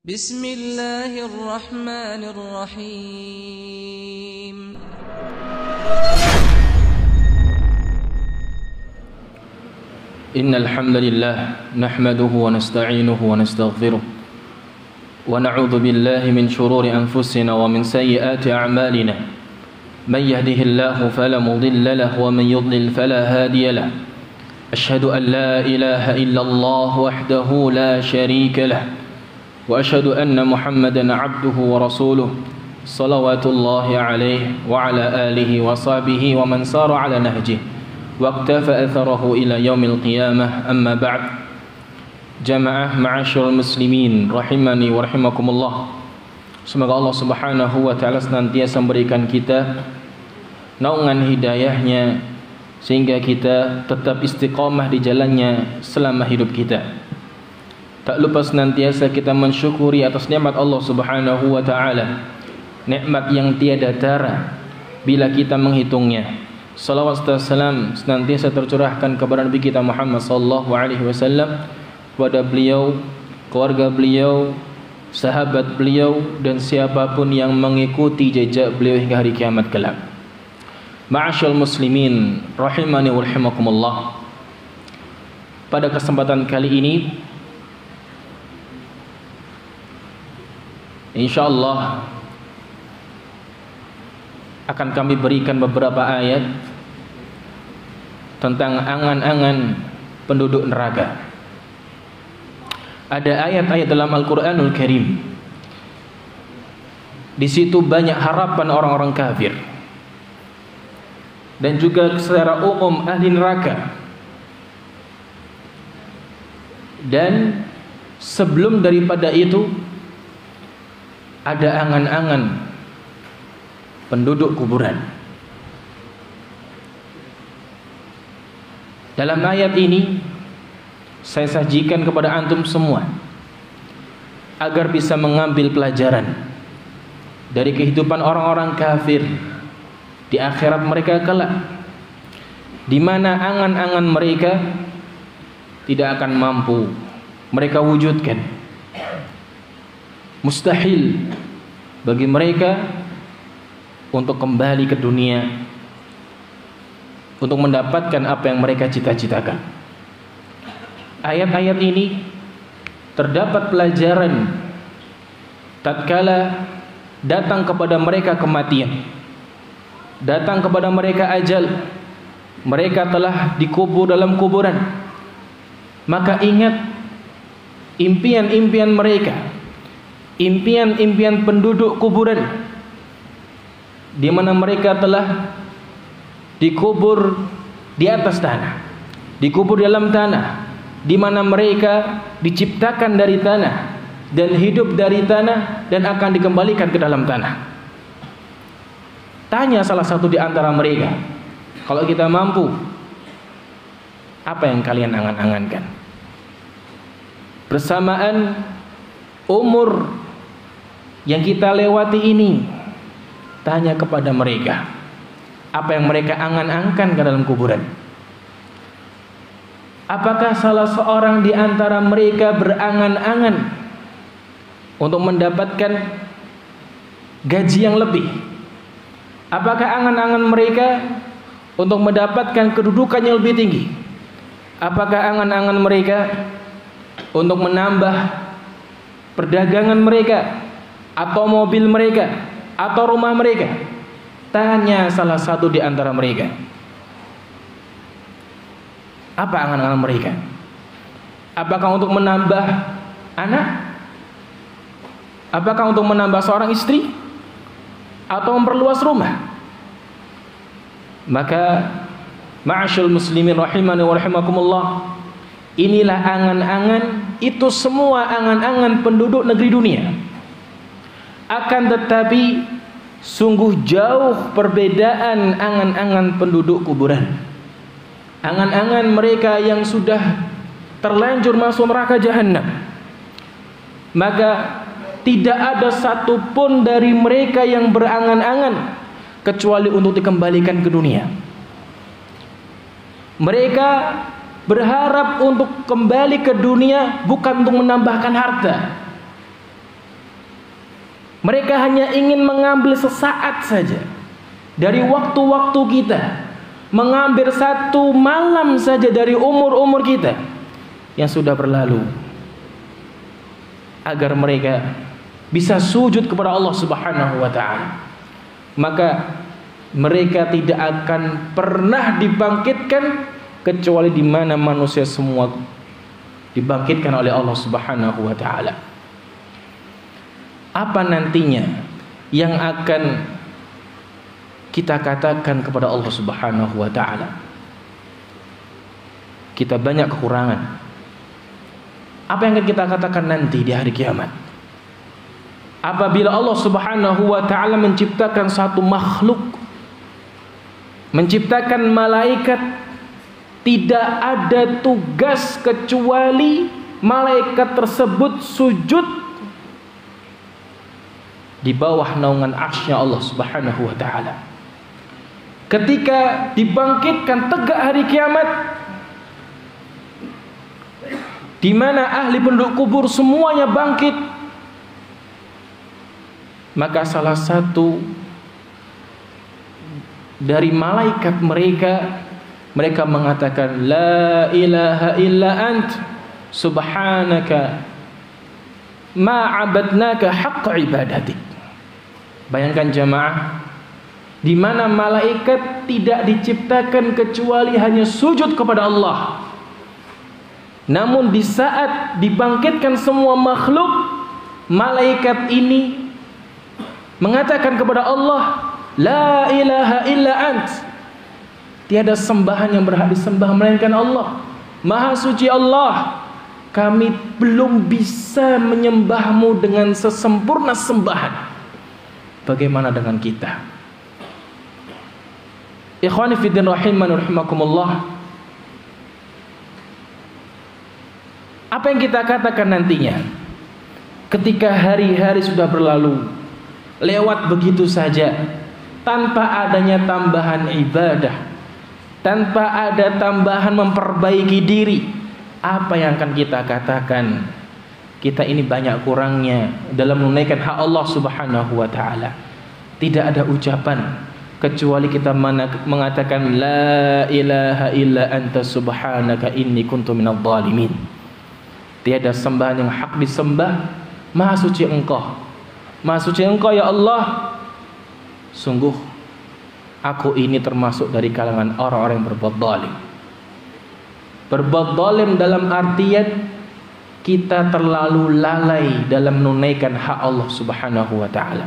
بسم الله الرحمن الرحيم إن الحمد لله نحمده ونستعينه ونستغفره ونعوذ بالله من شرور أنفسنا ومن سيئات أعمالنا من يهده الله فلا مضل له ومن يضلل فلا هادي له أشهد أن لا إله إلا الله وحده لا شريك له وأشهد أن محمدا عبده ورسوله صلوات الله عليه وعلى آله وصحبه ومن سار على نهجه واقتفى أثره إلى يوم القيامة أما بعد جماعة معاشر المسلمين rahimani wa rahimakumullah. Semoga Allah Subhanahu wa taala senantiasa memberikan kita naungan hidayahnya sehingga kita tetap istiqamah di jalannya selama hidup kita. Tak lupa senantiasa kita mensyukuri atas nikmat Allah Subhanahu wa taala, nikmat yang tiada tara bila kita menghitungnya. Salawat dan salam senantiasa tercurahkan kepada Nabi kita Muhammad sallallahu alaihi wasallam, kepada beliau, keluarga beliau, sahabat beliau dan siapapun yang mengikuti jejak beliau hingga hari kiamat kelak. Ma'asyiral muslimin rahimani wa rahimakumullah. Pada kesempatan kali ini InsyaAllah akan kami berikan beberapa ayat tentang angan-angan penduduk neraka. Ada ayat-ayat dalam Al-Quranul Karim. Di situ banyak harapan orang-orang kafir dan juga secara umum ahli neraka. Dan sebelum daripada itu ada angan-angan penduduk kuburan. Dalam ayat ini saya sajikan kepada antum semua agar bisa mengambil pelajaran dari kehidupan orang-orang kafir di akhirat mereka kelak, di mana angan-angan mereka tidak akan mampu mereka wujudkan. Mustahil bagi mereka untuk kembali ke dunia untuk mendapatkan apa yang mereka cita-citakan. Ayat-ayat ini terdapat pelajaran tatkala datang kepada mereka kematian, datang kepada mereka ajal, mereka telah dikubur dalam kuburan. Maka ingat impian-impian mereka, impian-impian penduduk kuburan, di mana mereka telah dikubur di atas tanah, dikubur dalam tanah, di mana mereka diciptakan dari tanah dan hidup dari tanah dan akan dikembalikan ke dalam tanah. Tanya salah satu di antara mereka, kalau kita mampu, apa yang kalian angan-angankan? Bersamaan umur yang kita lewati ini, tanya kepada mereka apa yang mereka angan-angankan ke dalam kuburan. Apakah salah seorang di antara mereka berangan-angan untuk mendapatkan gaji yang lebih? Apakah angan-angan mereka untuk mendapatkan kedudukan yang lebih tinggi? Apakah angan-angan mereka untuk menambah perdagangan mereka, atau mobil mereka, atau rumah mereka? Tanya salah satu di antara mereka, apa angan-angan mereka? Apakah untuk menambah anak? Apakah untuk menambah seorang istri? Atau memperluas rumah? Maka ma'asyil muslimin rahimani wa rahimakumullah, inilah angan-angan, itu semua angan-angan penduduk negeri dunia. Akan tetapi sungguh jauh perbedaan angan-angan penduduk kuburan. Angan-angan mereka yang sudah terlanjur masuk neraka jahanam. Maka tidak ada satupun dari mereka yang berangan-angan kecuali untuk dikembalikan ke dunia. Mereka berharap untuk kembali ke dunia bukan untuk menambahkan harta, Mereka hanya ingin mengambil sesaat saja dari waktu-waktu kita, mengambil satu malam saja dari umur-umur kita yang sudah berlalu, agar mereka bisa sujud kepada Allah Subhanahu wa taala. Maka mereka tidak akan pernah dibangkitkan kecuali di mana manusia semua dibangkitkan oleh Allah Subhanahu wa taala. Apa nantinya yang akan kita katakan kepada Allah Subhanahu wa taala? Kita banyak kekurangan. Apa yang akan kita katakan nanti di hari kiamat? Apabila Allah Subhanahu wa taala menciptakan satu makhluk, menciptakan malaikat, tidak ada tugas kecuali malaikat tersebut sujud di bawah naungan arsy-Nya Allah Subhanahu wa taala. Ketika dibangkitkan tegak hari kiamat, di mana ahli penduduk kubur semuanya bangkit, maka salah satu dari malaikat mereka mengatakan, la ilaha illa ant subhanaka ma abadnaka haqqa ibadatik. Bayangkan jamaah, di mana malaikat tidak diciptakan kecuali hanya sujud kepada Allah. Namun di saat dibangkitkan semua makhluk, malaikat ini mengatakan kepada Allah, la ilaha illa ant, tiada sembahan yang berhak disembah melainkan Allah. Maha suci Allah, kami belum bisa menyembahmu dengan sesempurna sembahan. Bagaimana dengan kita? Ikhwani fiddin rahimani rahimakumullah. Apa yang kita katakan nantinya ketika hari-hari sudah berlalu, lewat begitu saja, tanpa adanya tambahan ibadah, tanpa ada tambahan memperbaiki diri? Apa yang akan kita katakan? Kita ini banyak kurangnya dalam menunaikan hak Allah Subhanahu wa taala. Tidak ada ucapan kecuali kita mengatakan la ilaha illa anta subhanaka inni kuntu minadh dhalimin. Tiada sembahan yang hak disembah, maha suci Engkau. Maha suci Engkau ya Allah. Sungguh aku ini termasuk dari kalangan orang-orang yang berbuat zalim. Berbuat zalim dalam artian kita terlalu lalai dalam menunaikan hak Allah Subhanahu wa taala.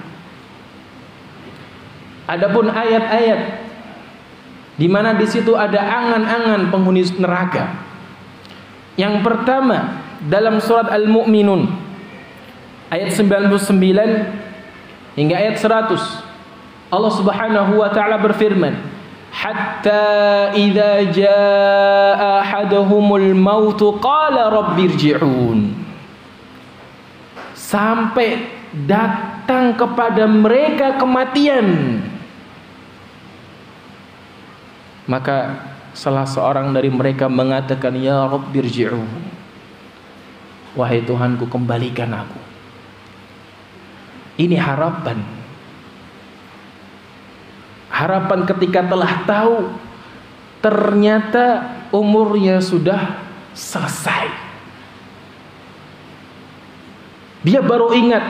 Adapun ayat-ayat di mana di situ ada angan-angan penghuni neraka. Yang pertama dalam surat Al-Mu'minun ayat 99 hingga ayat 100, Allah Subhanahu wa taala berfirman, hatta idza jaa ahaduhumul maut qala rabbirji'un, sampai datang kepada mereka kematian, maka salah seorang dari mereka mengatakan, ya rabbirji'un, wahai Tuhanku, kembalikan aku. Ini harapan ketika telah tahu ternyata umurnya sudah selesai. Dia baru ingat,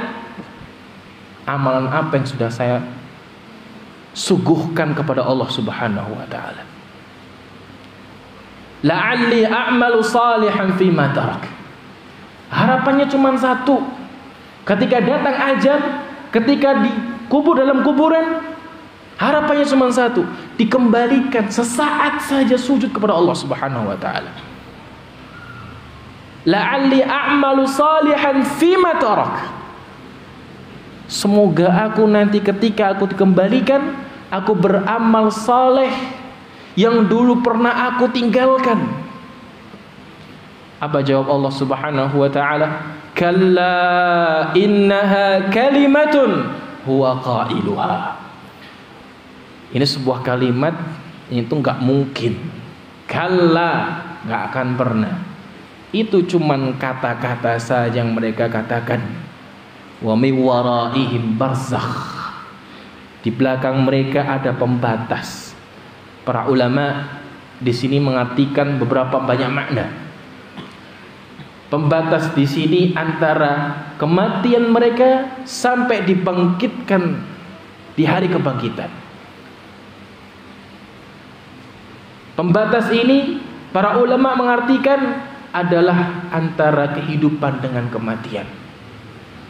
amalan apa yang sudah saya suguhkan kepada Allah Subhanahu wa taala. La'alli a'malu salihan fima tarak. Harapannya cuma satu. Ketika datang ajal, ketika dikubur dalam kuburan, harapannya cuma satu, dikembalikan sesaat saja sujud kepada Allah Subhanahu wa taala. La'alli a'malu salihan fima tarak. Semoga aku nanti ketika aku dikembalikan, aku beramal saleh yang dulu pernah aku tinggalkan. Apa jawab Allah Subhanahu wa taala? Kalla innaha kalimatun huwa qailuha. Ini sebuah kalimat itu enggak mungkin. Kalla, enggak akan pernah. Itu cuman kata-kata saja yang mereka katakan. Wa min waraihim barzakh. Di belakang mereka ada pembatas. Para ulama di sini mengartikan beberapa banyak makna. Pembatas di sini antara kematian mereka sampai dibangkitkan di hari kebangkitan. Pembatas ini para ulama mengartikan adalah antara kehidupan dengan kematian.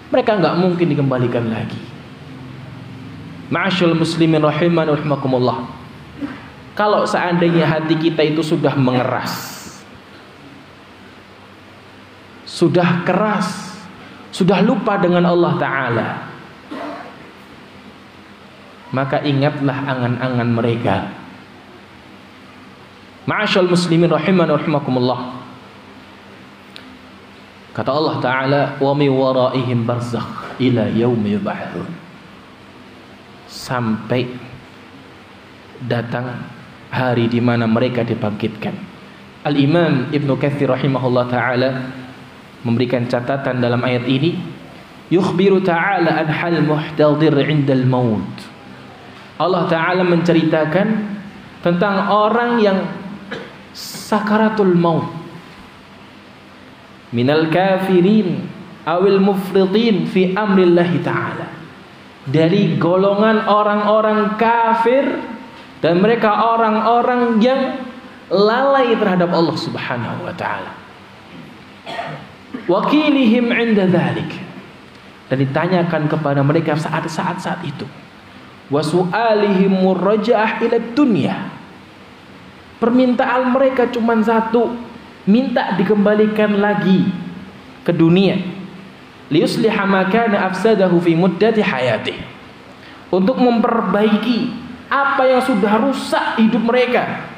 Mereka nggak mungkin dikembalikan lagi. Ma'asyul muslimin rahimani rahimakumullah. Kalau seandainya hati kita itu sudah mengeras, sudah keras, sudah lupa dengan Allah Ta'ala, maka ingatlah angan-angan mereka. Ma'asyal muslimin rahimani rahimakumullah. Kata Allah Ta'ala, wa min waraihim barzakh ila yaumi yub'atsun. Sampai datang hari di mana mereka dibangkitkan. Al-Imam Ibnu Katsir rahimahullah Ta'ala memberikan catatan dalam ayat ini, yukhbiru ta'ala an hal muhtadir 'indal maut. Allah Ta'ala menceritakan tentang orang yang sakaratul maut, minal kafirin awil mufridin fi amrillahi ta'ala, dari golongan orang-orang kafir dan mereka orang-orang yang lalai terhadap Allah Subhanahu wa ta'ala. Wakilihim 'inda dzalik, dan ditanyakan kepada mereka saat itu. Wa su'alihim murja'ah ila dunya, permintaan mereka cuma satu, minta dikembalikan lagi ke dunia. Liyusliha ma kana afsadahu fi muddati hayatih, untuk memperbaiki apa yang sudah rusak hidup mereka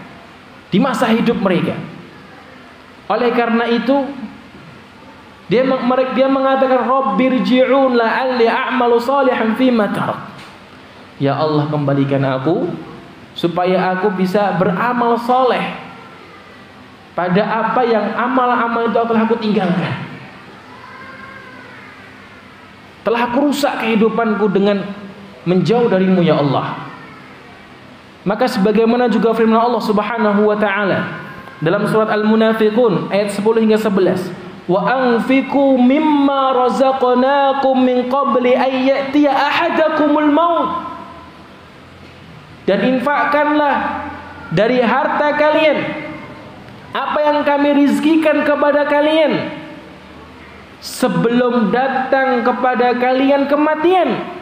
di masa hidup mereka. Oleh karena itu dia mengatakan, Rabbirji'un la'alli a'malu salihan fima tarak. Ya Allah, kembalikan aku supaya aku bisa beramal soleh pada apa yang amal-amal itu telah aku tinggalkan. Telah aku rusak kehidupanku dengan menjauh darimu ya Allah. Maka sebagaimana juga firman Allah Subhanahu wa ta'ala dalam surat Al-Munafiqun ayat 10 hingga 11, wa anfiqu mimma razaqnakum min qabli an ya'tiya ahadakumul maut, dan infakkanlah dari harta kalian apa yang kami rizkikan kepada kalian sebelum datang kepada kalian kematian.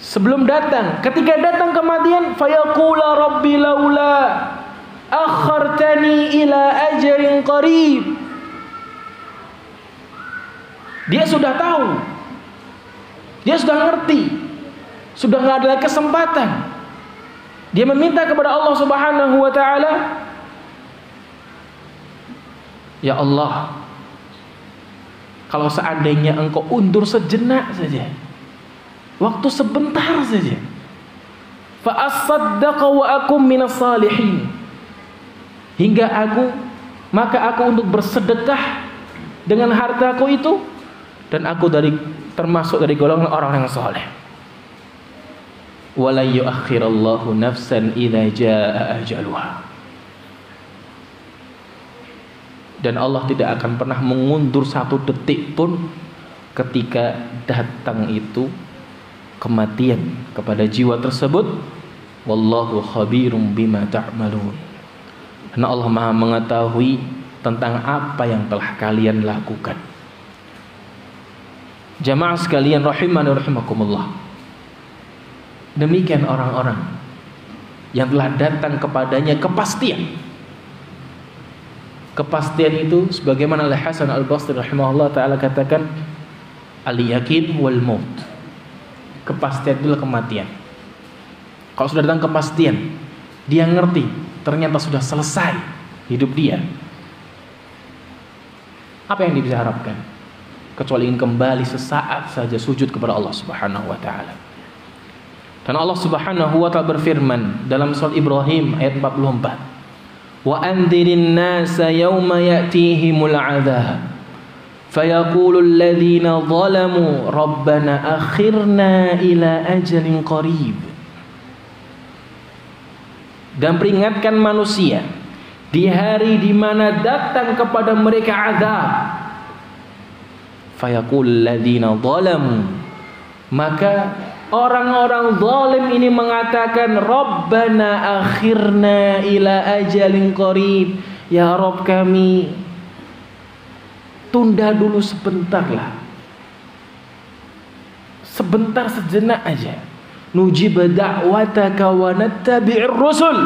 Sebelum datang, ketika datang kematian, fayaqula rabbi laula akhartani ila ajalin qarib. Dia sudah tahu, dia sudah ngerti, sudah nggak ada kesempatan. Dia meminta kepada Allah Subhanahu wa ta'ala, ya Allah, kalau seandainya engkau undur sejenak saja, waktu sebentar saja, fa asaddaqa wa akum minas salihin, hingga maka aku untuk bersedekah dengan hartaku itu, dan aku termasuk dari golongan orang yang soleh. Wala yu'akhirallahu nafsan idza jaa ajaluha, dan Allah tidak akan pernah mengundur satu detik pun ketika datang itu kematian kepada jiwa tersebut. Wallahu khabirum bima ta'malun, karena Allah Maha mengetahui tentang apa yang telah kalian lakukan. Jamaah sekalian rahimani rahimakumullah, demikian orang-orang yang telah datang kepadanya kepastian. Kepastian itu sebagaimana Al-Hasan Al-Basri rahimahullah ta'ala katakan, al-yakin wal maut. Kepastian itu kematian. Kalau sudah datang kepastian, dia ngerti ternyata sudah selesai hidup dia, apa yang dia bisa harapkan kecuali ingin kembali sesaat saja sujud kepada Allah Subhanahu wa ta'ala. Dan Allah Subhanahu wa ta'ala berfirman dalam surat Ibrahim ayat 44, wa andzirin nasa yawma ya'tihimul 'adzab Fayaqulul ladzina zalamu rabbana akhirna ila ajalin qarib. Dan peringatkan manusia di hari di mana datang kepada mereka azab. Fayaqulul ladzina zalamu, maka orang-orang zalim ini mengatakan, Rabbana akhirna ila ajalin qarib. Ya Rabb kami, tunda dulu sebentar lah. Sebentar, sejenak aja. Nujib da'wataka wa nattabi'ir rusul.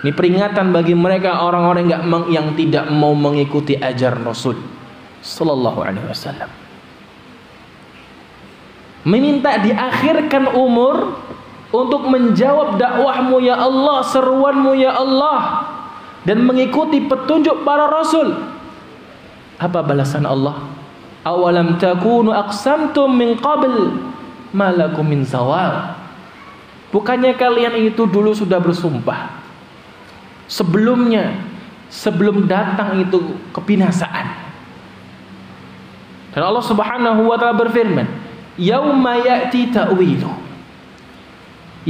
Ini peringatan bagi mereka orang-orang yang tidak mau mengikuti ajaran Rasul sallallahu alaihi wasallam. Meminta diakhirkan umur untuk menjawab dakwahmu ya Allah, seruanmu ya Allah, dan mengikuti petunjuk para rasul. Apa balasan Allah? Awalam takunu aqsamtum min qabl ma lakum min zawal. Bukannya kalian itu dulu sudah bersumpah sebelumnya, sebelum datang itu kebinasaan. Dan Allah Subhanahu wa taala berfirman, yauma ya'ti ta'wilu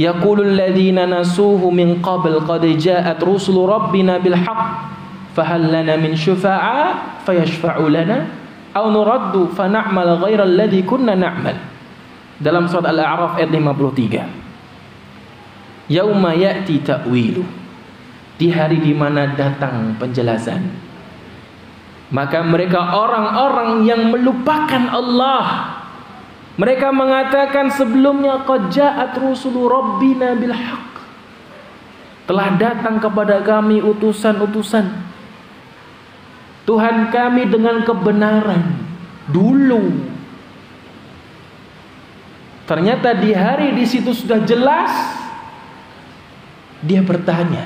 yaqulul ladzina nasuhu min qabl qad ja'at rusulu rabbina bil haqq fahal lana min syufa'a fayashfa'u lana aw nuraddu fa na'mal ghairal ladzi kunna na'mal. Dalam surat Al-A'raf ayat 53. Yauma ya'ti ta'wilu, di hari di mana datang penjelasan, maka mereka orang-orang yang melupakan Allah, mereka mengatakan sebelumnya qad ja'at rusulu rabbina bil haqq, telah datang kepada kami utusan-utusan Tuhan kami dengan kebenaran dulu. Ternyata di hari di situ sudah jelas. Dia bertanya,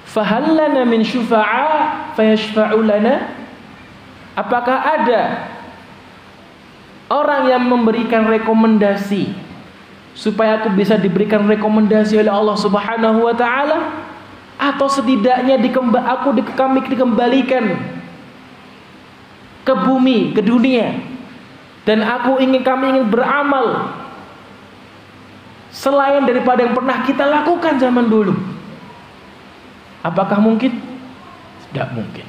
fahal lana min syufa'a fayashfa'u lana? Apakah ada orang yang memberikan rekomendasi supaya aku bisa diberikan rekomendasi oleh Allah Subhanahu wa taala, atau setidaknya kami dikembalikan ke bumi, ke dunia, dan kami ingin beramal selain daripada yang pernah kita lakukan zaman dulu. Apakah mungkin? Tidak mungkin.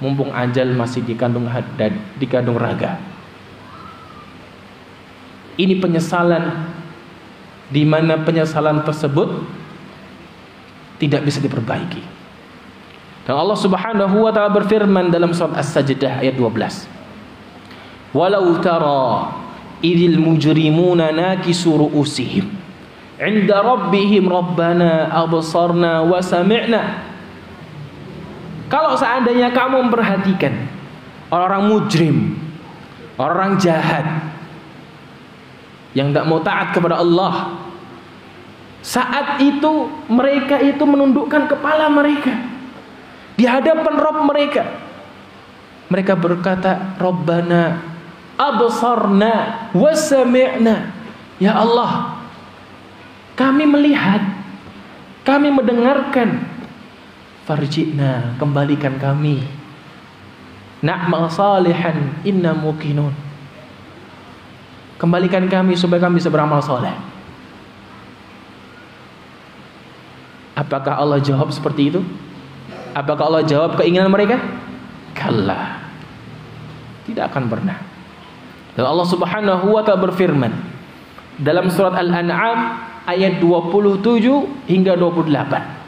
Mumpung ajal masih dikandung raga. Ini penyesalan, di mana penyesalan tersebut tidak bisa diperbaiki. Dan Allah Subhanahu wa taala berfirman dalam surat As-Sajdah ayat 12. Walau tara idil mujrimuna nakisu ru'usihim 'inda rabbihim rabbana absarna wa sami'na. Kalau seandainya kamu memperhatikan orang mujrim, orang jahat yang tidak mau taat kepada Allah, saat itu mereka itu menundukkan kepala mereka di hadapan Rabb mereka. Mereka berkata, Rabbana absarna wa sami'na. Ya Allah, kami melihat, kami mendengarkan. Farji'na, kembalikan kami. Na'mal salihan inna muqinun. Kembalikan kami supaya kami bisa beramal soleh. Apakah Allah jawab seperti itu? Apakah Allah jawab keinginan mereka? Kalla, tidak akan pernah. Dan Allah Subhanahu wa ta'ala berfirman dalam surat Al-An'am ayat 27 hingga 28.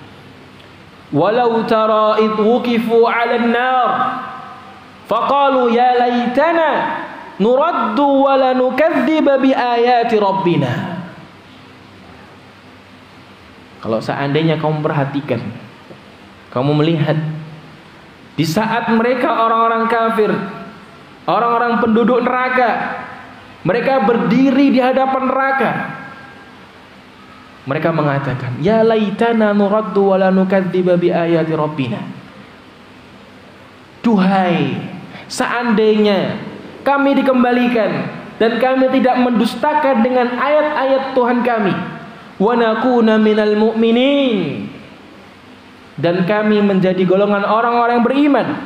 Walau tara id wuqifu 'alan nar faqalu ya laitana nuraddu wa la nukadziba bi ayati rabbina. Kalau seandainya kamu perhatikan, kamu melihat di saat mereka orang-orang kafir, orang-orang penduduk neraka, mereka berdiri di hadapan neraka, mereka mengatakan, ya laitana nuraddu wa la nukadziba bi ayati rabbina. Duhai, seandainya kami dikembalikan dan kami tidak mendustakan dengan ayat-ayat Tuhan kami, wa nakuna minal mu'minin, dan kami menjadi golongan orang-orang yang beriman.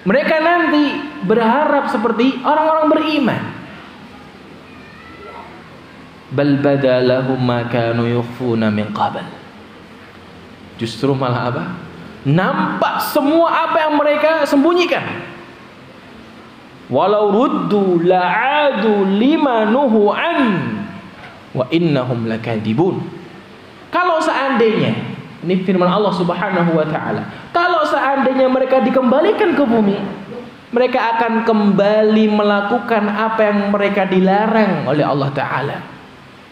Mereka nanti berharap seperti orang-orang beriman. Bal badalahum ma kanu yukhfuna min qabl. Justru malah apa? Nampak semua apa yang mereka sembunyikan. Walau ruddu la'adu lima nuhu an wa innahum lakadzibun. Kalau seandainya, ini firman Allah Subhanahu wa taala, kalau seandainya mereka dikembalikan ke bumi, mereka akan kembali melakukan apa yang mereka dilarang oleh Allah taala.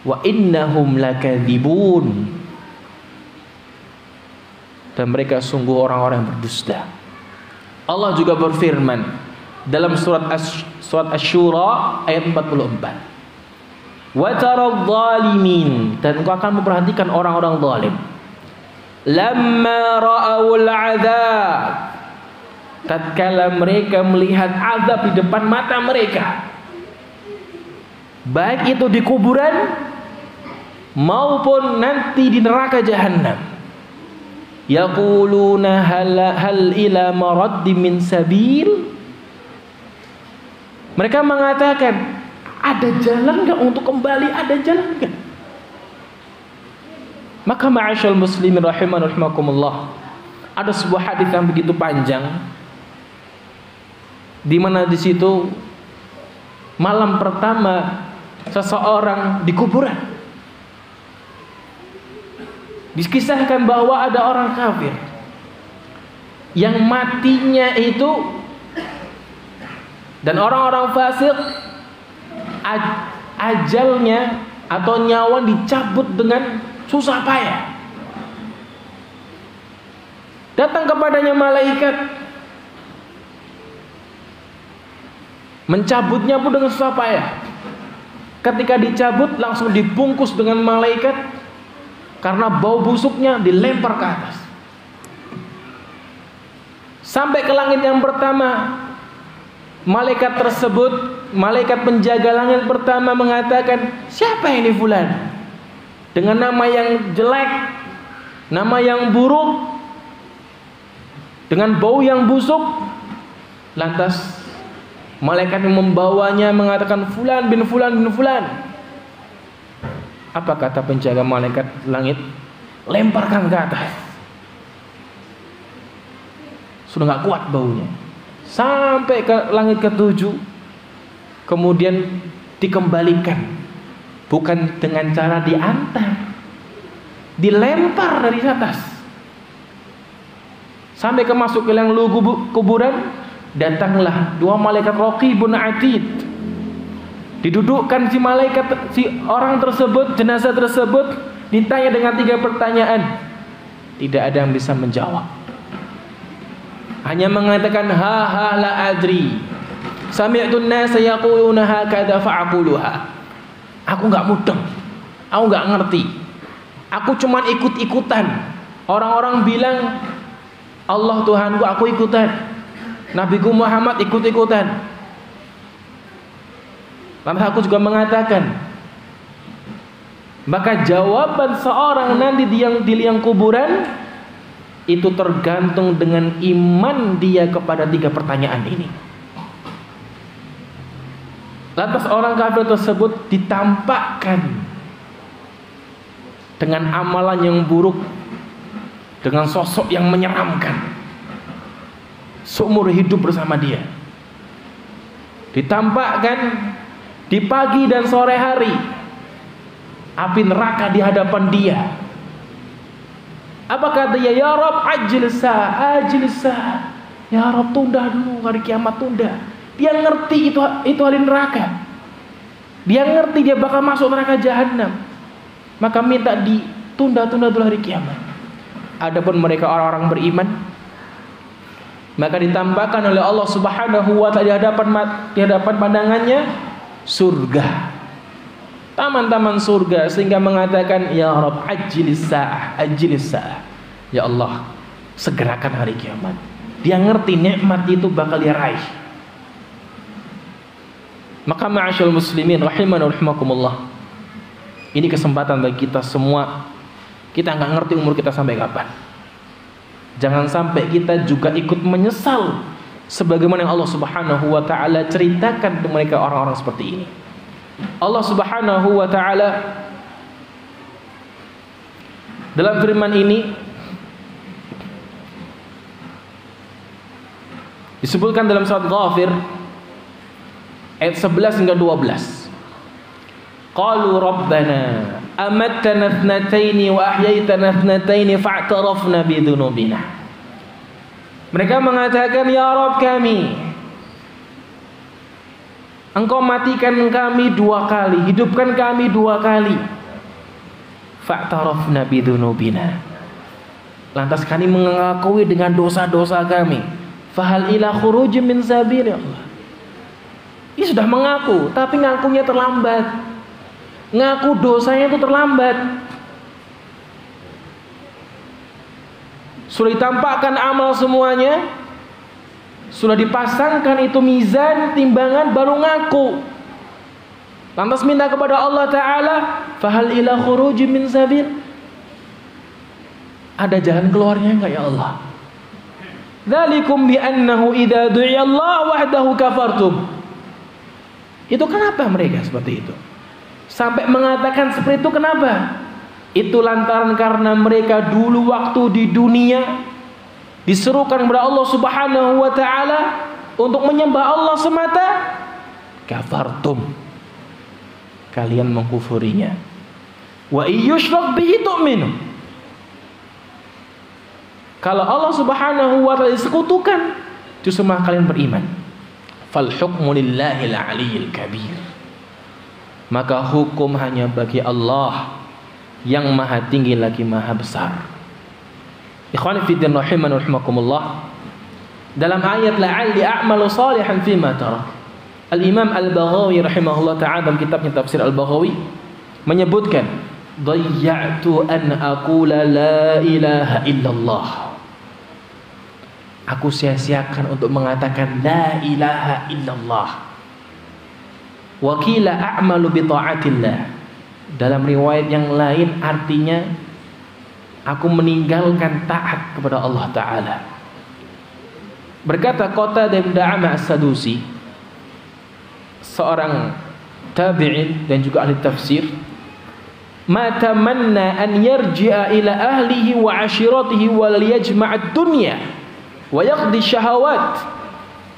Wa innahum lakadzibun. Dan mereka sungguh orang-orang yang berdusta. Allah juga berfirman dalam surat Asy-Syura ayat 44. Wa taradh dhalimin, dan engkau akan memperhatikan orang-orang zalim. Lamma ra'awul 'adzab, tatkala mereka melihat azab di depan mata mereka, baik itu di kuburan maupun nanti di neraka jahanam, yaquluna hal ila maraddi min sabil. Mereka mengatakan, ada jalan enggak untuk kembali? Ada jalan enggak? Maka ma'asyal muslimin rahimakumullah, ada sebuah hadis yang begitu panjang, di mana di situ malam pertama seseorang di kuburan, dikisahkan bahwa ada orang kafir yang matinya itu, dan orang-orang fasik ajalnya atau nyawa dicabut dengan susah payah. Datang kepadanya malaikat, mencabutnya pun dengan susah payah. Ketika dicabut langsung dibungkus dengan malaikat, karena bau busuknya dilempar ke atas sampai ke langit yang pertama. Malaikat tersebut, malaikat penjaga langit pertama mengatakan, siapa ini fulan? Dengan nama yang jelek, nama yang buruk, dengan bau yang busuk. Lantas malaikat yang membawanya mengatakan, fulan bin fulan bin fulan. Apa kata penjaga malaikat langit? Lemparkan ke atas. Sudah gak kuat baunya. Sampai ke langit ke-7, kemudian dikembalikan, bukan dengan cara diantar, dilempar dari atas sampai ke masuk ke liang kuburan. Datanglah dua malaikat Raqibun Atid, didudukkan si orang tersebut, jenazah tersebut, ditanya dengan 3 pertanyaan. Tidak ada yang bisa menjawab, hanya mengatakan ha la adri, sami'tun nasa yaquluna hakadha fa'aquluha. Aku enggak mudeng, aku enggak ngerti, aku cuman ikut-ikutan. Orang-orang bilang Allah Tuhanku, aku ikutan. Nabiku Muhammad ikut-ikutan. Lantas aku juga mengatakan. Maka jawaban seorang nanti di liang kuburan itu tergantung dengan iman dia kepada 3 pertanyaan ini. Lantas orang kafir tersebut ditampakkan dengan amalan yang buruk, dengan sosok yang menyeramkan, seumur hidup bersama dia. Ditampakkan di pagi dan sore hari api neraka di hadapan dia. Apa kata dia? Ya Rabb, ajil sa'ah. Ya Rabb, tunda dulu, hari kiamat tunda. Dia ngerti itu hari neraka. Dia ngerti dia bakal masuk neraka jahanam. Maka minta ditunda-tunda dulu hari kiamat. Adapun mereka orang-orang beriman, maka ditampakkan oleh Allah Subhanahu wa ta'ala di hadapan pandangannya surga, taman-taman surga, sehingga mengatakan ya Rabb ajlis sa'ah. Ya Allah, segerakan hari kiamat. Dia ngerti nikmat itu bakal dia raih. Maka ma'asyal muslimin rahimana rahimakumullah, ini kesempatan bagi kita semua. Kita nggak ngerti umur kita sampai kapan. Jangan sampai kita juga ikut menyesal sebagaimana yang Allah Subhanahu wa taala ceritakan kepada mereka orang-orang seperti ini. Allah Subhanahu wa taala dalam firman ini disebutkan dalam surat Ghafir ayat 11 hingga 12. Qalu rabbana amattana ithnataini wa ahyaitana ithnataini fa'tarafna bi dzunubina. Mereka mengatakan, ya Rabb kami, Engkau matikan kami 2 kali, hidupkan kami 2 kali. Fa'tarafna bi dzunubina. Lantas kami mengakui dengan dosa-dosa kami. Fahal ila khurujin min sabil, ya Allah. Ini sudah mengaku, tapi ngakunya terlambat. Ngaku dosanya itu terlambat. Sudah ditampakkan amal semuanya, sudah dipasangkan itu mizan, timbangan, baru ngaku. Lantas minta kepada Allah Ta'ala, fahal ila khurujin min sabil. Ada jalan keluarnya enggak ya Allah? Dzalikum bi annahu idza du'iya Allah wahdahu kafartum. Itu kenapa mereka seperti itu? Sampai mengatakan seperti itu kenapa? Itu lantaran karena mereka dulu waktu di dunia diserukan kepada Allah Subhanahu wa taala untuk menyembah Allah semata, kafartum. Kalian mengkufurinya. Wa iyyushrak bihi tu'minu. Kalau Allah Subhanahu wa taala disekutukan, justru maka kalian beriman. Fal hukmu lillahil aliyyil kabir. Maka hukum hanya bagi Allah yang maha tinggi lagi maha besar. Ikhwani fiddin rahimani rahimakumullah. Dalam ayat la'alli a'malu salihan fima tarak, Al-Imam Al-Baghawi rahimahullah ta'ala dalam kitabnya Tafsir Al-Baghawi menyebutkan, dhayya'tu an aqula la ilaha illallah. Aku sia-siakan untuk mengatakan la ilaha illallah. Wa qila a'malu bi ta'atillah. Dalam riwayat yang lain artinya aku meninggalkan taat kepada Allah Ta'ala. Berkata Qatadah bin Da'amah As-Sadusi, seorang tabi'in dan juga ahli tafsir, ma tamanna an yarji'a ila ahlihi wa ashiratihi wa liyajma'ad dunya wa yaqdi syahawat.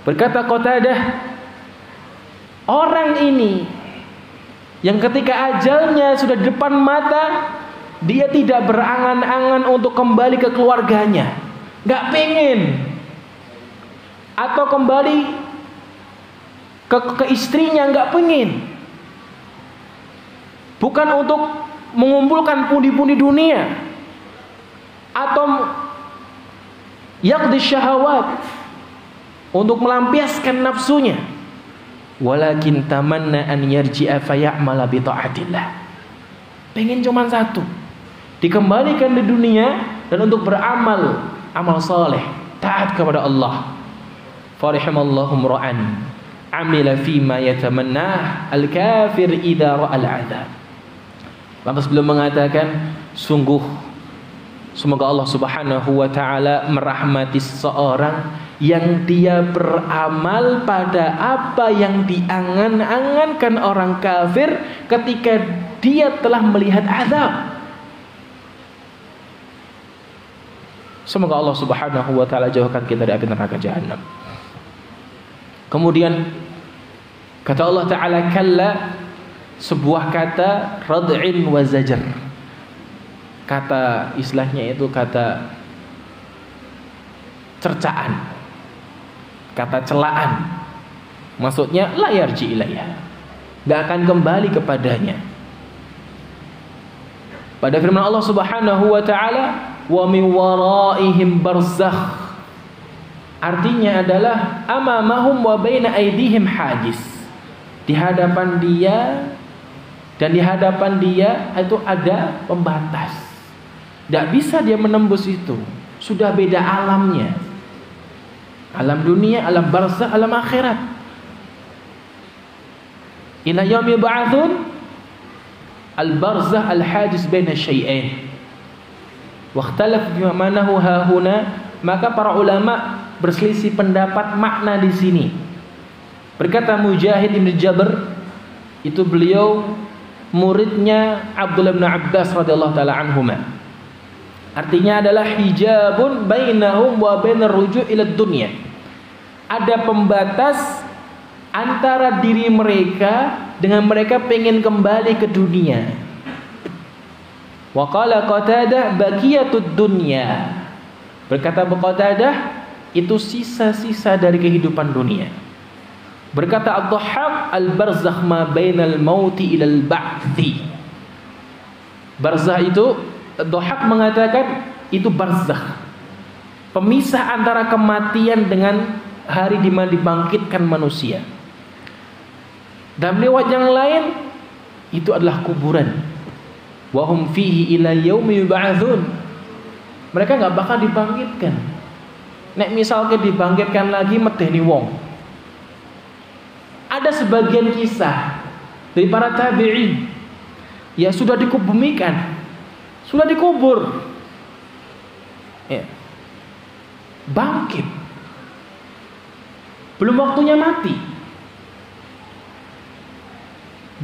Berkata Qatadah, orang ini yang ketika ajalnya sudah di depan mata, dia tidak berangan-angan untuk kembali ke keluarganya, gak pengen, atau kembali ke istrinya, gak pengen. Bukan untuk mengumpulkan pundi-pundi dunia atau yaqdi syahawat, untuk melampiaskan nafsunya. Walakin tamanna an yarji'a faya'mala bi ta'atillah. Pengen cuma satu, dikembalikan di dunia dan untuk beramal amal saleh, taat kepada Allah. Farihamallahu ra'an amila fima yatamannah al-kafir idza ra'al 'adzab. Lantas beliau mengatakan, sungguh semoga Allah Subhanahu wa taala merahmati seseorang yang dia beramal pada apa yang diangan-angankan orang kafir ketika dia telah melihat azab. Semoga Allah Subhanahu wa taala jauhkan kita dari api neraka jahanam. Kemudian kata Allah Ta'ala, kalla, sebuah kata rad'in wa zajar. Kata istilahnya itu kata cercaan, kata celaan. Maksudnya la yarji ilaiha, gak akan kembali kepadanya. Pada firman Allah Subhanahu wa taala, wa min waraihim barzakh, artinya adalah amamahum wa baina aydihim hajiz. Di hadapan dia dan di hadapan dia itu ada pembatas. Tidak bisa dia menembus itu. Sudah beda alamnya. Alam dunia, alam barzakh, alam akhirat. Ila yaumi yub'atsun, al-barzakh al-hajiz baina syai'ain. Wa ikhtalaf bima manahu hahuna, maka para ulama berselisih pendapat makna di sini. Berkata Mujahid bin Jabr, itu beliau muridnya Abdullah bin Abbas radhiyallahu taala anhuma. Artinya adalah hijabun bainahum wa bainar ruju' ila dunya. Ada pembatas antara diri mereka dengan mereka pengen kembali ke dunia. Wa qala Qatadah baqiyatud dunya. Berkata Qatadah, itu sisa-sisa dari kehidupan dunia. Berkata Ad-Dhahhak, al-barzakh ma bainal mauti ilal ba'thi. Barzakh itu, Ad-Dhahhak mengatakan itu barzakh, pemisah antara kematian dengan hari di mana dibangkitkan manusia. Dan lewat yang lain itu adalah kuburan. Wa hum fihi ila yaumi yub'atsun. Mereka enggak bakal dibangkitkan. Nek misalnya dibangkitkan lagi medeni wong. Ada sebagian kisah dari para tabi'in ya sudah dikubumikan, sudah dikubur, ya, bangkit, belum waktunya mati.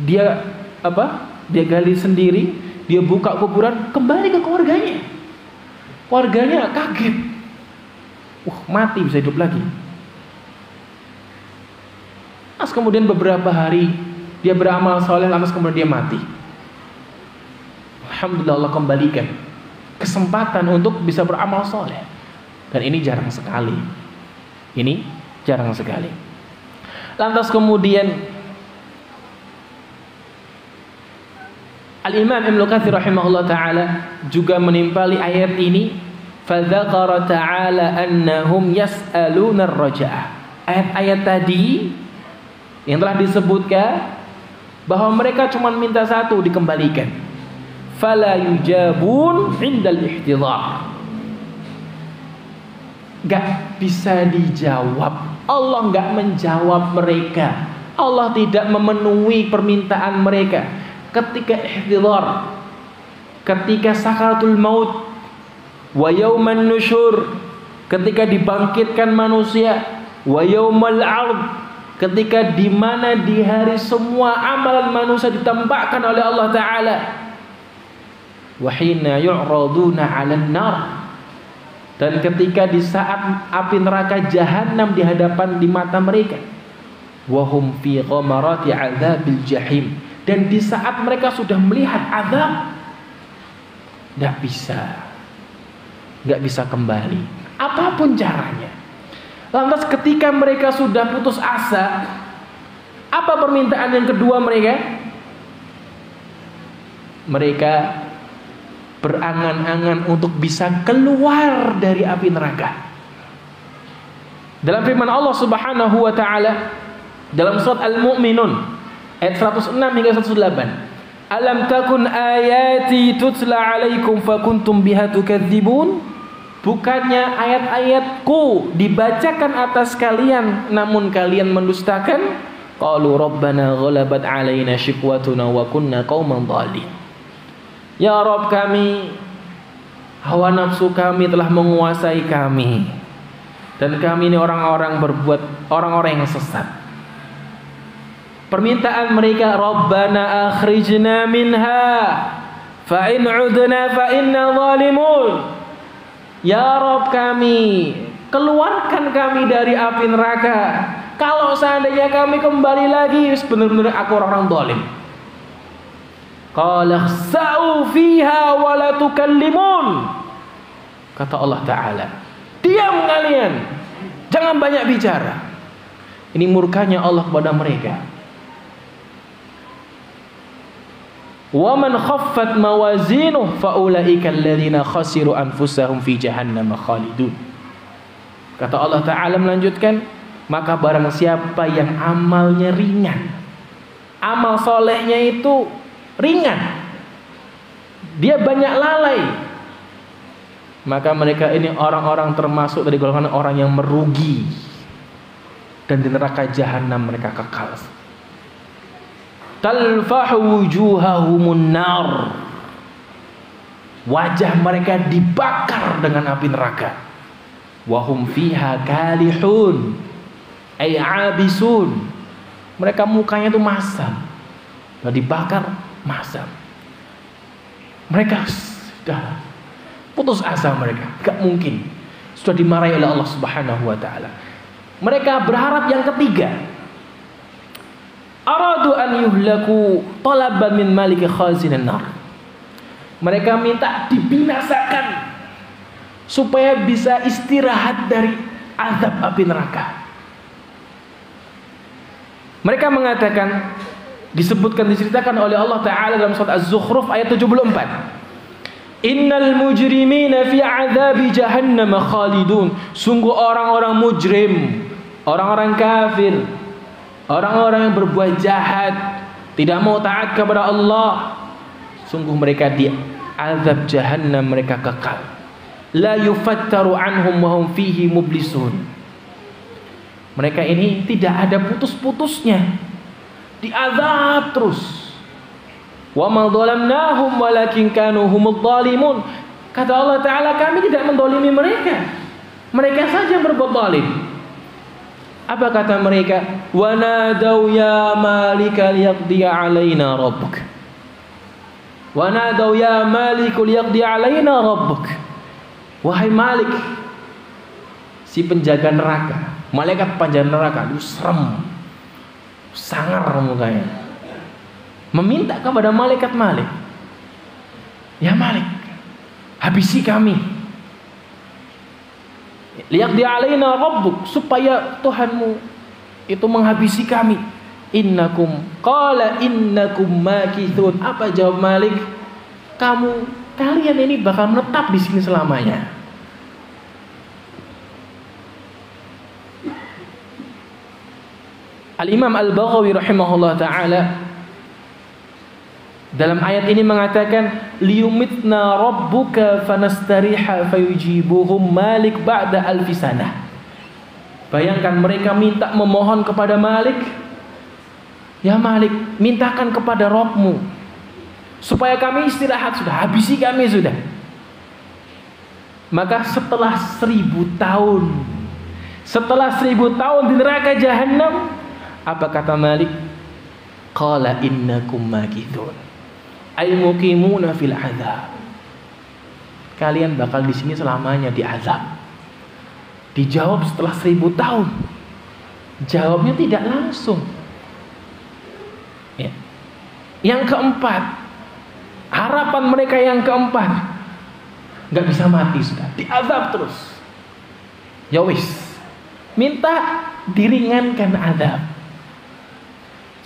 Dia Dia gali sendiri, dia buka kuburan, kembali ke keluarganya. Keluarganya kaget, mati bisa hidup lagi. Kemudian beberapa hari dia beramal soleh, lantas kemudian dia mati. Alhamdulillah, Allah kembalikan kesempatan untuk bisa beramal soleh. Dan ini jarang sekali. Ini jarang sekali. Lantas kemudian Al-Imam Ibnu Katsir rahimahullah ta'ala juga menimpali ayat ini. Fadzakara ta'ala annahum yas'aluna ar-raja'ah. Ayat-ayat tadi yang telah disebutkan bahwa mereka cuma minta satu, dikembalikan. Fala yujabun indal ihtidhar. Gak bisa dijawab. Allah gak menjawab mereka. Allah tidak memenuhi permintaan mereka ketika ihtidhar, ketika sakaratul maut, wa yauman nusyur, ketika dibangkitkan manusia, wa yaumal 'ard, ketika di mana di hari semua amalan manusia ditambahkan oleh Allah Ta'ala, wa hina yu'raduna 'alan nar, dan ketika di saat api neraka jahanam di hadapan di mata mereka, wa hum fi ghamarati 'adzabil jahim, dan di saat mereka sudah melihat azab, nggak bisa kembali apapun caranya. Lantas ketika mereka sudah putus asa, apa permintaan yang kedua mereka? Mereka berangan-angan untuk bisa keluar dari api neraka. Dalam firman Allah Subhanahu wa taala dalam surat Al-Mu'minun ayat 106 hingga 108, alam takun ayati tutla alaikum fakuntum biha tukadzibun. Bukannya ayat-ayatku dibacakan atas kalian namun kalian mendustakan? Qalu rabbana ghalabat alaina shiqwatuna wa kunna qauman dhalin. Ya Rabb kami, hawa nafsu kami telah menguasai kami, dan kami ini orang-orang yang sesat. Permintaan mereka, Rabbana akhrijna minha fa in 'udna fa inna zalimun. Ya Rabb kami, keluarkan kami dari api neraka. Kalau seandainya kami kembali lagi, benar-benar aku orang-orang zalim. Qala khsa'u fiha wa la tukallimun. Kata Allah Ta'ala, diam kalian, jangan banyak bicara. Ini murkanya Allah kepada mereka. Wa man khaffat mawazinuhu fa ulaika alladziina khasiru anfusahum fi jahannam khalidun. Kata Allah Ta'ala melanjutkan, maka barang siapa yang amalnya ringan, amal solehnya itu ringan, dia banyak lalai, maka mereka ini orang-orang termasuk dari golongan orang yang merugi, dan di neraka jahanam mereka kekal. Talfahu wujuhahumun nar, wajah mereka dibakar dengan api neraka. Wahum fiha kalihun, ay abisun. Mereka mukanya itu masam, sudah dibakar masam. Mereka sudah putus asa, mereka gak mungkin, sudah dimarahi oleh Allah Subhanahu wa ta'ala. Mereka berharap yang ketiga, aradu an yuhlaku talaban min malik khazinan nar. Mereka minta dibinasakan supaya bisa istirahat dari azab api neraka. Mereka mengatakan, disebutkan, diceritakan oleh Allah Ta'ala dalam surat Az-Zukhruf ayat 74. Innal mujrimina fi azabi jahannam khalidun. Sungguh orang-orang mujrim, orang-orang kafir, orang-orang yang berbuat jahat, tidak mau taat kepada Allah, sungguh mereka di azab jahannam mereka kekal. La yufattaru anhum wa hum fihi mublisun. Mereka ini tidak ada putus-putusnya, diazab terus. Wa ma dhalamnahum walakin kanu humudz zalimun. Kata Allah Ta'ala, kami tidak mendolimi mereka, mereka saja yang berbuat zalim. Apa kata mereka? Wa nadaw ya malika liyaqdi alaina rabbuk. Wa nadaw ya malik liyaqdi alaina rabbuk. Wahai Malik, si penjaga neraka, malaikat penjaga neraka, itu serem, sangar mukanya, meminta kepada malaikat Malik, ya Malik, habisi kami. Liyaqdi alaina rabbuk, supaya Tuhanmu itu menghabisi kami. Innakum, qala innakum makithun. Apa jawab Malik? Kalian ini bakal menetap di sini selamanya. Al-Imam Al-Baghawi rahimahullah ta'ala dalam ayat ini mengatakan, liyumitna rabbuka fanastariha fayujibuhum Malik ba'da alfi sanah. Bayangkan mereka minta, memohon kepada Malik, ya Malik, mintakan kepada Rabbmu supaya kami istirahat, sudah habisi kami sudah. Maka setelah 1000 tahun, setelah 1000 tahun di neraka Jahannam, apa kata Malik? Qala innakum makithun, ay muqimuna fil azab. Kalian bakal di sini selamanya di azab. Dijawab setelah 1000 tahun. Jawabnya tidak langsung. Ya. Yang keempat, harapan mereka yang keempat, nggak bisa mati sudah, diazab terus. Ya wis, minta diringankan azab.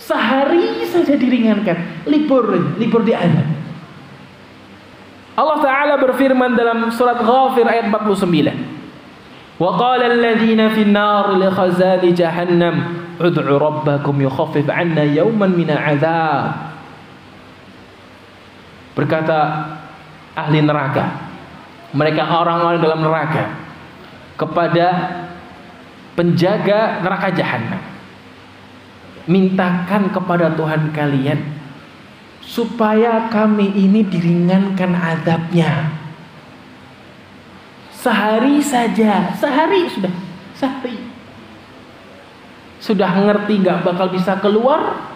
Sehari saja diringankan, libur di azab. Allah Ta'ala berfirman dalam surat Ghafir ayat 49. Wa qala alladhina fin nar li khazani jahannam ud'u rabbakum yukhaffif 'anna yawman min azab. Berkata ahli neraka, mereka orang-orang dalam neraka, kepada penjaga neraka Jahannam, mintakan kepada Tuhan kalian supaya kami ini diringankan azabnya. Sehari saja, sehari sudah, sehari sudah ngerti nggak bakal bisa keluar,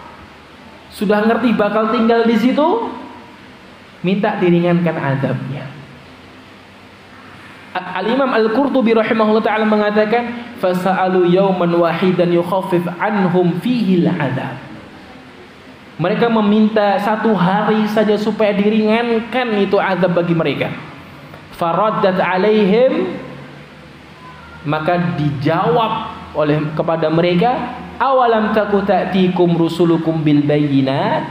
sudah ngerti bakal tinggal di situ, minta diringankan azabnya. Al-Imam Al-Qurtubi rahimahullah ta'ala mengatakan, fasa'alu yawman wahidan yukhaffif anhum fihi al-'adzab. Mereka meminta satu hari saja supaya diringankan itu azab bagi mereka. Faraddat alaihim, maka dijawab oleh kepada mereka, awalam taku ta'tikum rusulukum bil bayyinat.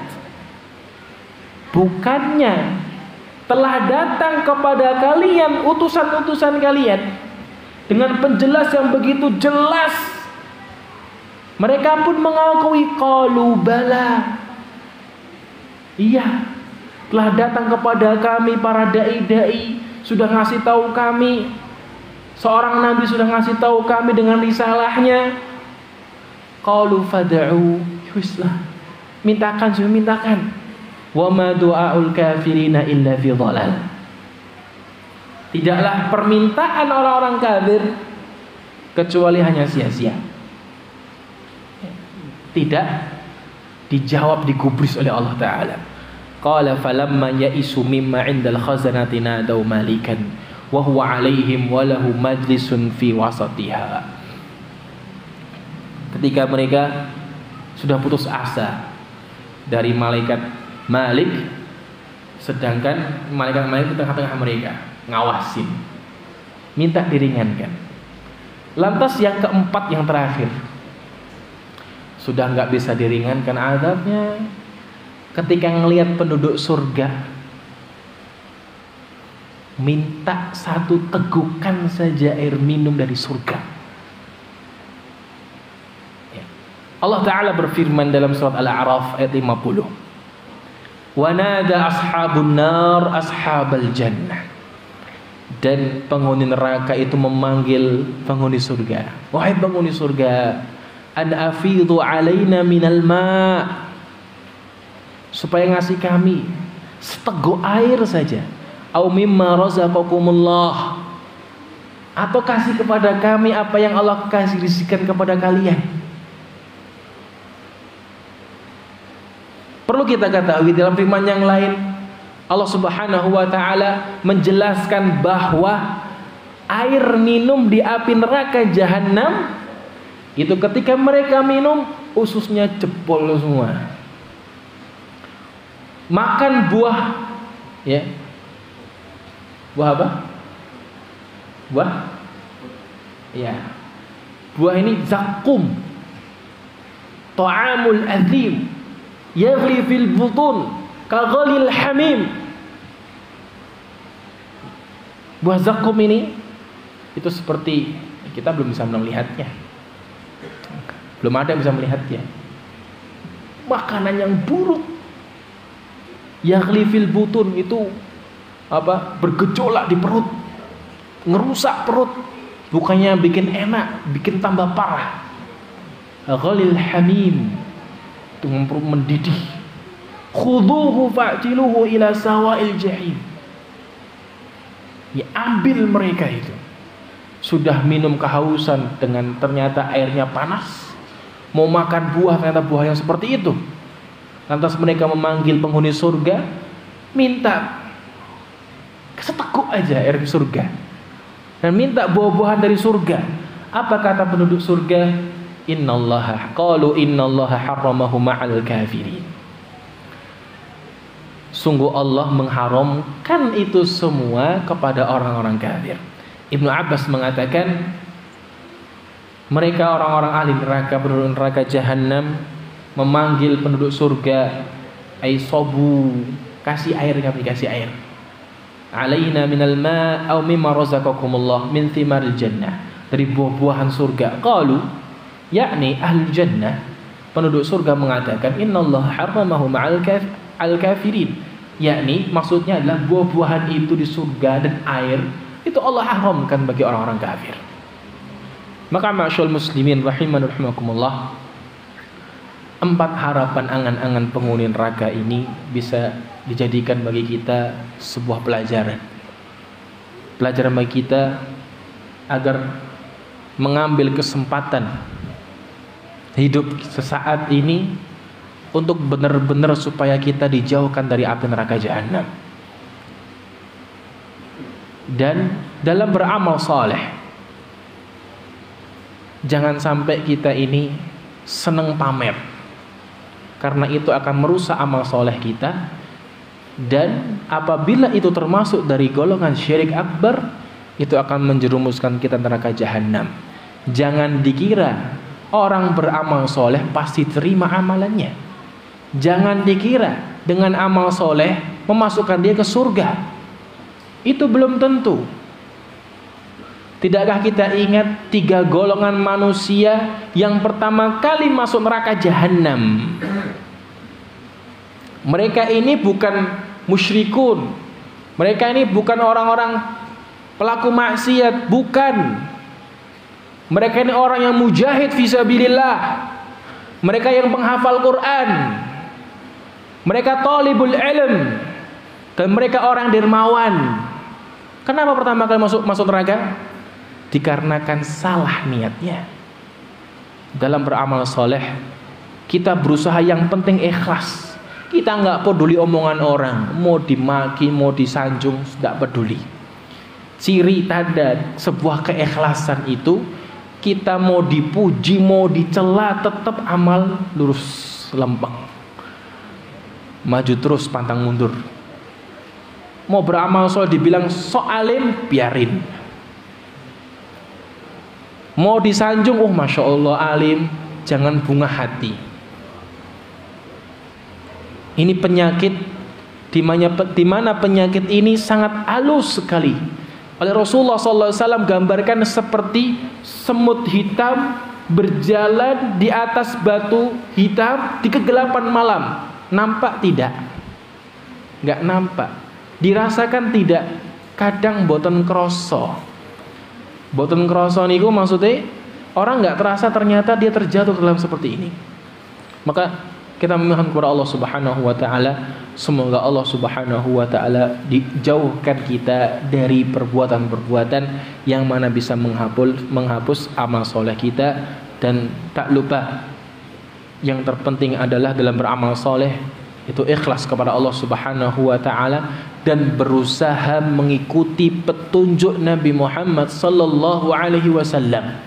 Bukannya telah datang kepada kalian utusan-utusan kalian dengan penjelas yang begitu jelas. Mereka pun mengakui, qalu bala, iya, telah datang kepada kami para dai-dai, sudah ngasih tahu kami, seorang nabi sudah ngasih tahu kami dengan risalahnya. Qalu fad'u, yuslah, mintakan, sudah mintakan. Wa ma du'aul kafirina illa fi dhalal. Tidaklah permintaan orang-orang kafir kecuali hanya sia-sia. Tidak dijawab, digubris oleh Allah Ta'ala. Qala falamma ya'isu mimma 'indal khazanati nadaw malikan wa huwa 'alaihim wa lahu majlisun fi wasatiha. Ketika mereka sudah putus asa dari malaikat Malik, sedangkan malaikat Malik di tengah-tengah mereka ngawasin, minta diringankan. Lantas yang keempat, yang terakhir, sudah nggak bisa diringankan azabnya, ketika ngelihat penduduk surga, minta satu tegukan saja air minum dari surga. Allah Ta'ala berfirman dalam surat Al-A'raf ayat 50, wa nada ashabun nar ashabal jannah. Dan penghuni neraka itu memanggil penghuni surga, wahai penghuni surga, an afidhu alaina minal ma', supaya ngasih kami seteguk air saja, au mimma razaqakumullah, atau kasih kepada kami apa yang Allah kasih rizkikan kepada kalian. Perlu kita ketahui dalam firman yang lain, Allah Subhanahu wa Ta'ala menjelaskan bahwa air minum di api neraka jahanam itu ketika mereka minum ususnya jebol semua. Makan buah, ya, buah apa? Buah, ya, buah ini zakum, ta'amul azim, yaghli fil butun kaghalil hamim. Buah zakum ini itu seperti, kita belum bisa melihatnya, belum ada yang bisa melihatnya. Makanan yang buruk, yaghli fil butun, itu apa? Bergejolak di perut, ngerusak perut, bukannya bikin enak, bikin tambah parah. Ghalil hamim, itu mendidih. Khudhuhu fa'tiluhu ila sawa'il jahim. Ya, ambil mereka itu. Sudah minum kehausan dengan ternyata airnya panas. Mau makan buah, ternyata buah yang seperti itu. Lantas mereka memanggil penghuni surga, minta seteguk aja air surga, dan minta buah-buahan dari surga. Apa kata penduduk surga? Innallaha qalu innallaha harramahu ma'al kafirin. Sungguh Allah mengharamkan itu semua kepada orang-orang kafir. Ibnu Abbas mengatakan, mereka orang-orang ahli neraka, penduduk neraka jahanam, memanggil penduduk surga, ay sobu, kasih air, kami kasih air, alaina minal ma' aw mimma razaqakumullah min thimaril jannah, dari buah-buahan surga. Qalu, yakni ahli jannah, penduduk surga mengatakan, innallaha harramahu ma'al kafirin, yakni maksudnya adalah buah-buahan itu di surga dan air itu Allah haramkan bagi orang-orang kafir. Maka ma'asyul muslimin rahimani rahimakumullah, 4 harapan angan-angan penghuni neraka ini bisa dijadikan bagi kita sebuah pelajaran bagi kita agar mengambil kesempatan hidup sesaat ini untuk benar-benar supaya kita dijauhkan dari api neraka jahanam. Dan dalam beramal saleh, jangan sampai kita ini senang pamer, karena itu akan merusak amal soleh kita. Dan apabila itu termasuk dari golongan syirik akbar, itu akan menjerumuskan kita neraka jahanam. Jangan dikira orang beramal soleh pasti terima amalannya. Jangan dikira dengan amal soleh memasukkan dia ke surga. Itu belum tentu. Tidakkah kita ingat 3 golongan manusia yang pertama kali masuk neraka jahanam? Mereka ini bukan musyrikun, mereka ini bukan orang-orang pelaku maksiat, bukan. Mereka ini orang yang mujahid fisabilillah, mereka yang penghafal Quran, mereka talibul ilm, dan mereka orang dermawan. Kenapa pertama kali masuk neraka? Dikarenakan salah niatnya. Dalam beramal soleh, kita berusaha yang penting ikhlas. Kita nggak peduli omongan orang, mau dimaki, mau disanjung, tidak peduli. Ciri tanda sebuah keikhlasan itu, kita mau dipuji, mau dicela, tetap amal lurus lempeng. Maju terus, pantang mundur. Mau beramal soleh dibilang sok alim, biarin. Mau disanjung, masya Allah alim, jangan bunga hati. Ini penyakit di mana penyakit ini sangat halus sekali. Oleh Rasulullah SAW gambarkan seperti semut hitam berjalan di atas batu hitam di kegelapan malam. Nampak tidak? Nggak nampak. Dirasakan tidak? Kadang boten kroso. Boten kroso niku maksudnya orang nggak terasa ternyata dia terjatuh ke dalam seperti ini. Maka kita memohon kepada Allah Subhanahu wa taala, semoga Allah Subhanahu wa taala dijauhkan kita dari perbuatan-perbuatan yang mana bisa menghapus amal soleh kita. Dan tak lupa, yang terpenting adalah dalam beramal soleh itu ikhlas kepada Allah Subhanahu wa taala dan berusaha mengikuti petunjuk Nabi Muhammad sallallahu alaihi wasallam.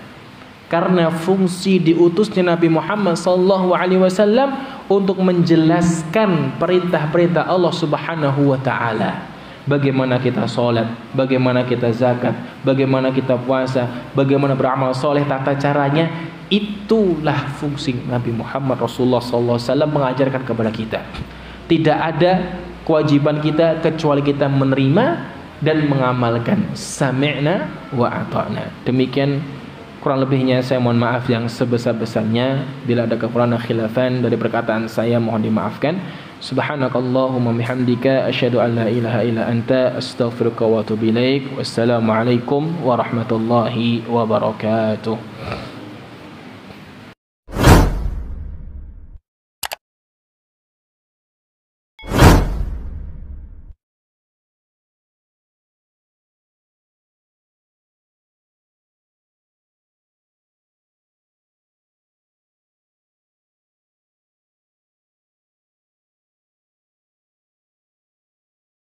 Karena fungsi diutusnya Nabi Muhammad sallallahu alaihi wasallam untuk menjelaskan perintah-perintah Allah Subhanahu wa taala. Bagaimana kita sholat, bagaimana kita zakat, bagaimana kita puasa, bagaimana beramal soleh, tata caranya. Itulah fungsi Nabi Muhammad Rasulullah sallallahu alaihi wasallam mengajarkan kepada kita. Tidak ada kewajiban kita kecuali kita menerima dan mengamalkan. Sami'na wa ata'na. Demikian kurang lebihnya, saya mohon maaf yang sebesar-besarnya. Bila ada kekurangan khilafan dari perkataan saya, mohon dimaafkan. Subhanakallahumma bihamdika asyhadu an la ilaha illa anta astaghfiruka wa atubu ilaik. Wassalamualaikum warahmatullahi wabarakatuh.